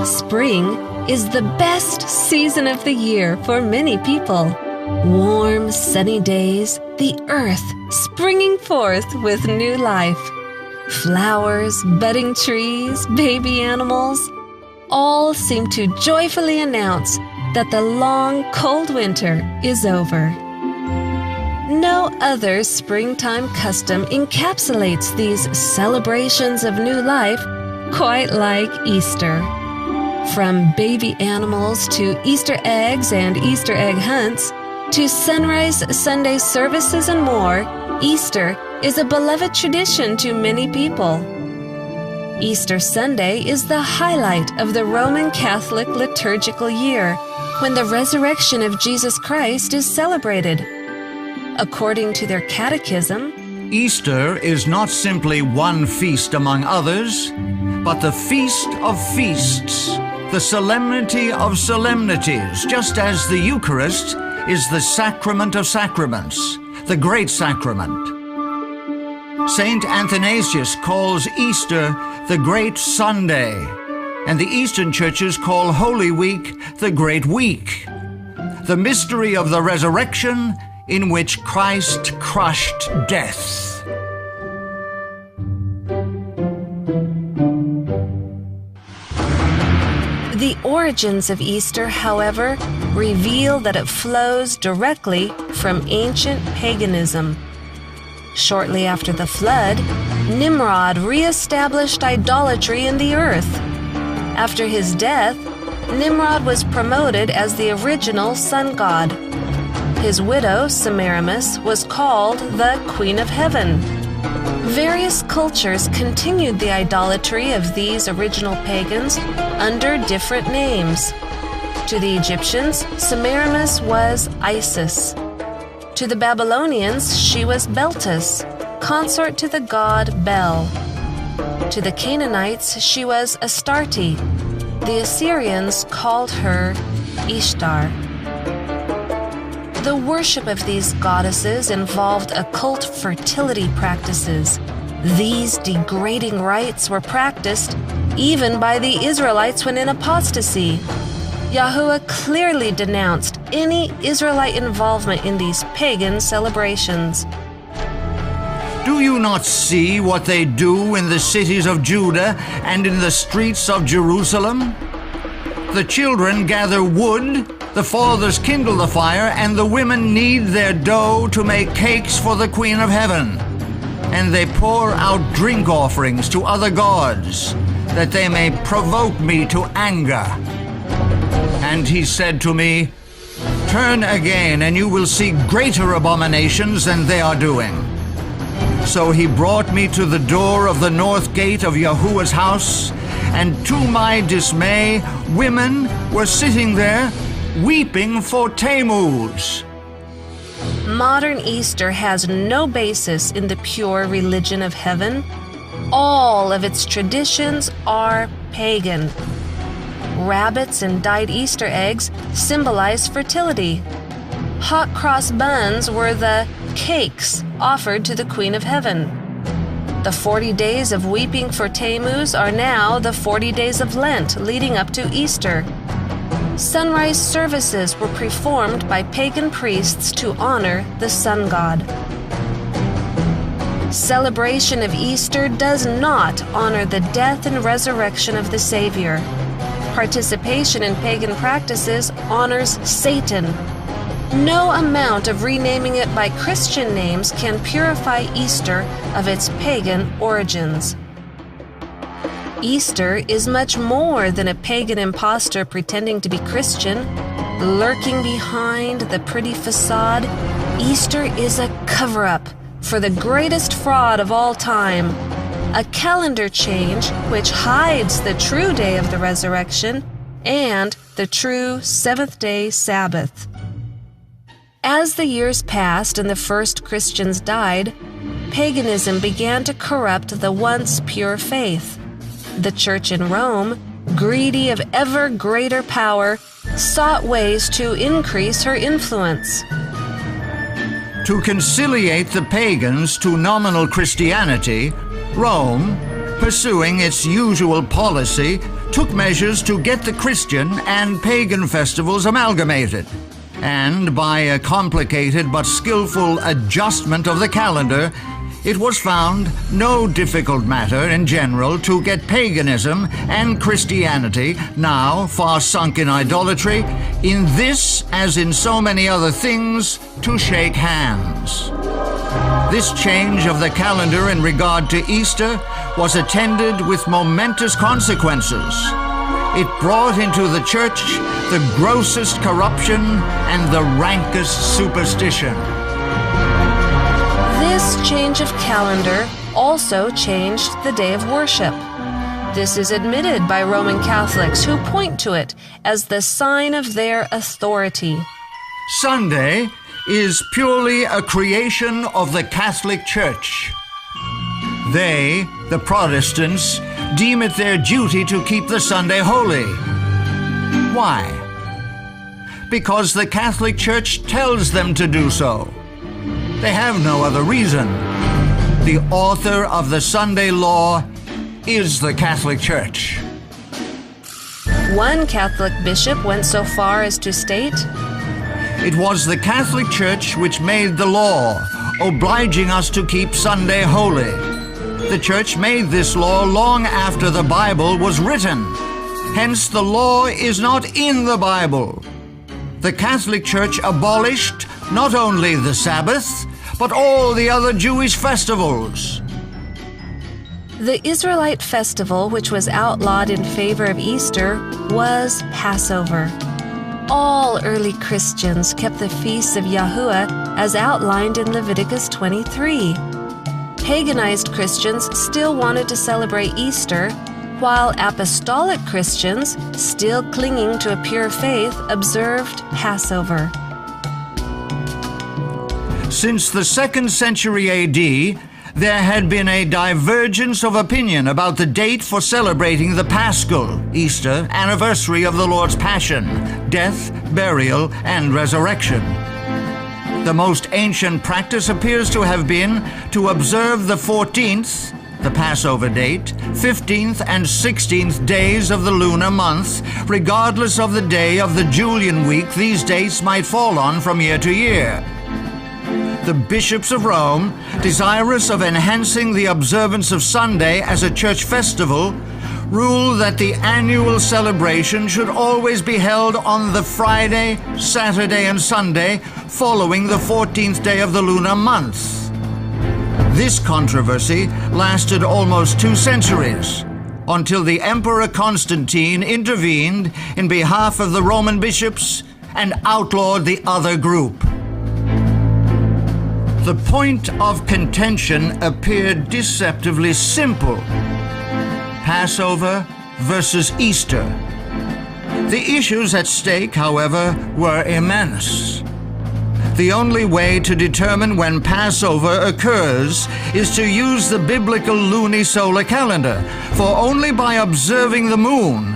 Spring is the best season of the year for many people. Warm, sunny days, the earth springing forth with new life. Flowers, budding trees, baby animals, all seem to joyfully announce that the long, cold winter is over. No other springtime custom encapsulates these celebrations of new life quite like Easter. From baby animals to Easter eggs and Easter egg hunts, to sunrise Sunday services and more, Easter is a beloved tradition to many people. Easter Sunday is the highlight of the Roman Catholic liturgical year, when the resurrection of Jesus Christ is celebrated. According to their catechism, Easter is not simply one feast among others, but the feast of feasts, the solemnity of solemnities, just as the Eucharist is the sacrament of sacraments, the great sacrament. Saint Athanasius calls Easter the Great Sunday, and the Eastern churches call Holy Week the Great Week, the mystery of the resurrection in which Christ crushed death. The origins of Easter, however, reveal that it flows directly from ancient paganism. Shortly after the flood, Nimrod re-established idolatry in the earth. After his death, Nimrod was promoted as the original sun god. His widow, Semiramis, was called the Queen of Heaven. Various cultures continued the idolatry of these original pagans under different names. To the Egyptians, Semiramis was Isis. To the Babylonians, she was Beltis, consort to the god Bel. To the Canaanites, she was Astarte. The Assyrians called her Ishtar. The worship of these goddesses involved occult fertility practices. These degrading rites were practiced even by the Israelites when in apostasy. Yahuwah clearly denounced any Israelite involvement in these pagan celebrations. Do you not see what they do in the cities of Judah and in the streets of Jerusalem? The children gather wood, the fathers kindle the fire, and the women knead their dough to make cakes for the Queen of Heaven. And they pour out drink offerings to other gods, that they may provoke me to anger. And he said to me, Turn again, and you will see greater abominations than they are doing. So he brought me to the door of the north gate of Yahuwah's house, and to my dismay, women were sitting there, weeping for Tammuz. Modern Easter has no basis in the pure religion of heaven. All of its traditions are pagan. Rabbits and dyed Easter eggs symbolize fertility. Hot cross buns were the cakes offered to the Queen of Heaven. The 40 days of weeping for Tammuz are now the 40 days of Lent leading up to Easter. Sunrise services were performed by pagan priests to honor the sun god. Celebration of Easter does not honor the death and resurrection of the Savior. Participation in pagan practices honors Satan. No amount of renaming it by Christian names can purify Easter of its pagan origins. Easter is much more than a pagan impostor pretending to be Christian, lurking behind the pretty facade. Easter is a cover-up for the greatest fraud of all time, a calendar change which hides the true day of the resurrection and the true seventh-day Sabbath. As the years passed and the first Christians died, paganism began to corrupt the once pure faith. The Church in Rome, greedy of ever greater power, sought ways to increase her influence. To conciliate the pagans to nominal Christianity, Rome, pursuing its usual policy, took measures to get the Christian and pagan festivals amalgamated, and by a complicated but skillful adjustment of the calendar, it was found no difficult matter in general to get paganism and Christianity, now far sunk in idolatry, in this as in so many other things, to shake hands. This change of the calendar in regard to Easter was attended with momentous consequences. It brought into the church the grossest corruption and the rankest superstition. This change of calendar also changed the day of worship. This is admitted by Roman Catholics who point to it as the sign of their authority. Sunday is purely a creation of the Catholic Church. They, the Protestants, deem it their duty to keep the Sunday holy. Why? Because the Catholic Church tells them to do so. They have no other reason. The author of the Sunday law is the Catholic Church. One Catholic bishop went so far as to state, "It was the Catholic Church which made the law, obliging us to keep Sunday holy. The Church made this law long after the Bible was written. Hence the law is not in the Bible. The Catholic Church abolished not only the Sabbath, but all the other Jewish festivals." The Israelite festival, which was outlawed in favor of Easter, was Passover. All early Christians kept the feasts of Yahuwah as outlined in Leviticus 23. Paganized Christians still wanted to celebrate Easter, while apostolic Christians, still clinging to a pure faith, observed Passover. Since the 2nd century AD, there had been a divergence of opinion about the date for celebrating the Paschal, Easter, anniversary of the Lord's Passion, death, burial, and resurrection. The most ancient practice appears to have been to observe the 14th, the Passover date, 15th and 16th days of the lunar month, regardless of the day of the Julian week these dates might fall on from year to year. The bishops of Rome, desirous of enhancing the observance of Sunday as a church festival, ruled that the annual celebration should always be held on the Friday, Saturday, and Sunday following the 14th day of the lunar month. This controversy lasted almost 2 centuries, until the Emperor Constantine intervened in behalf of the Roman bishops and outlawed the other group. The point of contention appeared deceptively simple: Passover versus Easter. The issues at stake, however, were immense. The only way to determine when Passover occurs is to use the biblical lunisolar calendar, for only by observing the moon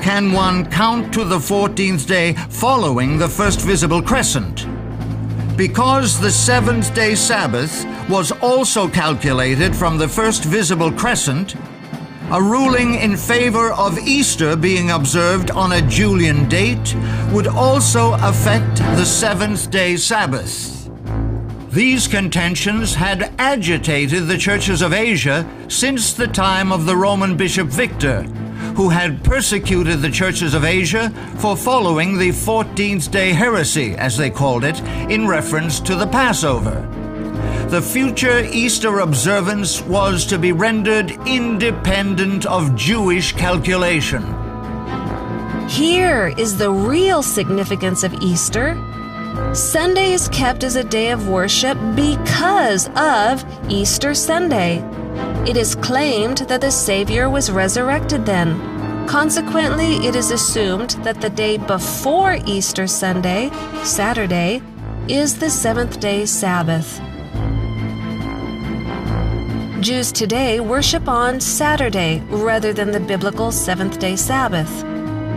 can one count to the 14th day following the first visible crescent. Because the 7th-day Sabbath was also calculated from the first visible crescent, a ruling in favor of Easter being observed on a Julian date would also affect the 7th-day Sabbath. These contentions had agitated the churches of Asia since the time of the Roman Bishop Victor, who had persecuted the churches of Asia for following the 14th-day heresy, as they called it, in reference to the Passover. The future Easter observance was to be rendered independent of Jewish calculation. Here is the real significance of Easter. Sunday is kept as a day of worship because of Easter Sunday. It is claimed that the Savior was resurrected then. Consequently, it is assumed that the day before Easter Sunday, Saturday, is the 7th-day Sabbath. Jews today worship on Saturday rather than the biblical 7th-day Sabbath.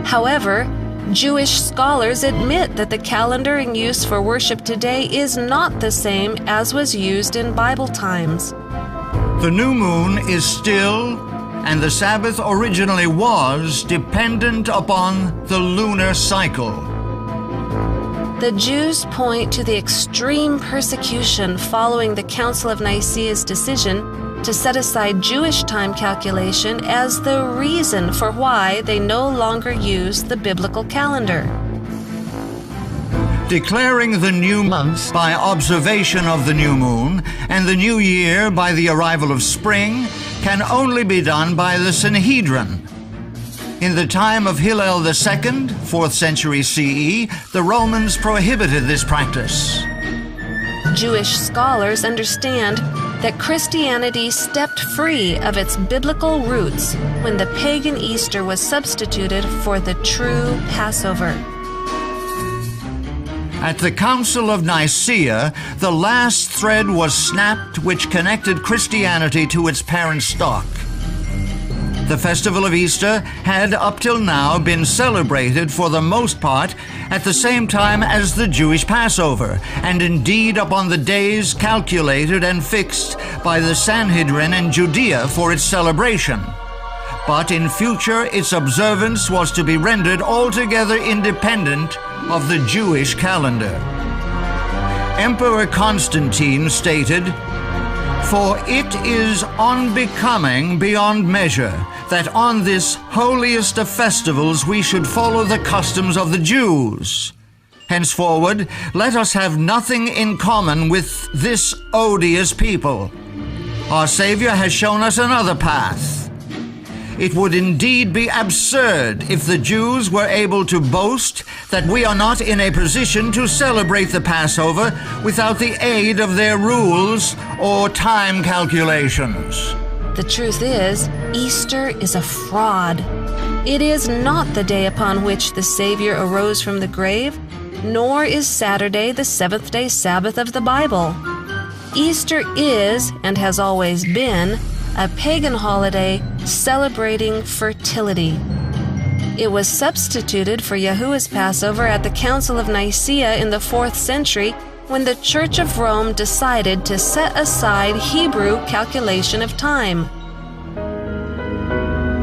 However, Jewish scholars admit that the calendar in use for worship today is not the same as was used in Bible times. The new moon is still and the Sabbath originally was dependent upon the lunar cycle. The Jews point to the extreme persecution following the Council of Nicaea's decision to set aside Jewish time calculation as the reason for why they no longer use the biblical calendar. Declaring the new month by observation of the new moon and the new year by the arrival of spring can only be done by the Sanhedrin. In the time of Hillel II, 4th century CE, the Romans prohibited this practice. Jewish scholars understand that Christianity stepped free of its biblical roots when the pagan Easter was substituted for the true Passover. At the Council of Nicaea, the last thread was snapped which connected Christianity to its parent stock. The festival of Easter had up till now been celebrated for the most part at the same time as the Jewish Passover, and indeed upon the days calculated and fixed by the Sanhedrin in Judea for its celebration. But in future its observance was to be rendered altogether independent of the Jewish calendar. Emperor Constantine stated, "For it is unbecoming beyond measure that on this holiest of festivals we should follow the customs of the Jews. Henceforward, let us have nothing in common with this odious people. Our Savior has shown us another path. It would indeed be absurd if the Jews were able to boast that we are not in a position to celebrate the Passover without the aid of their rules or time calculations." The truth is, Easter is a fraud. It is not the day upon which the Savior arose from the grave, nor is Saturday the seventh-day Sabbath of the Bible. Easter is, and has always been, a pagan holiday celebrating fertility. It was substituted for Yahuwah's Passover at the Council of Nicaea in the 4th century when the Church of Rome decided to set aside Hebrew calculation of time.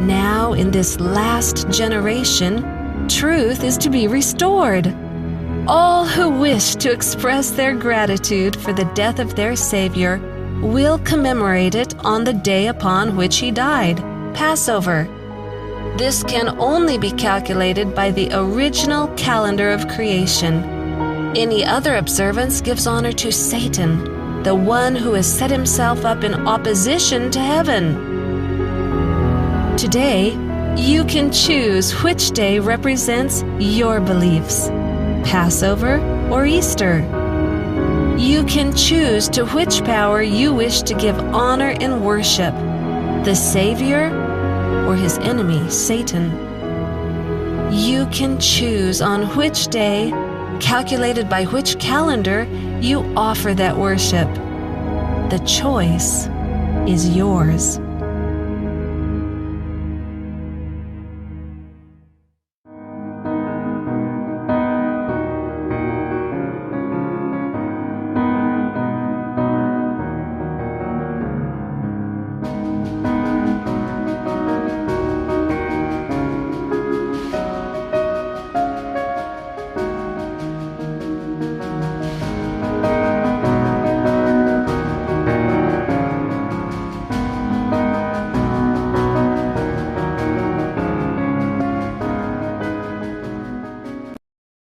Now, in this last generation, truth is to be restored. All who wish to express their gratitude for the death of their Savior will commemorate it on the day upon which he died, Passover. This can only be calculated by the original calendar of creation. Any other observance gives honor to Satan, the one who has set himself up in opposition to heaven. Today, you can choose which day represents your beliefs, Passover or Easter. You can choose to which power you wish to give honor and worship, the Savior or his enemy, Satan. You can choose on which day, calculated by which calendar, you offer that worship. The choice is yours.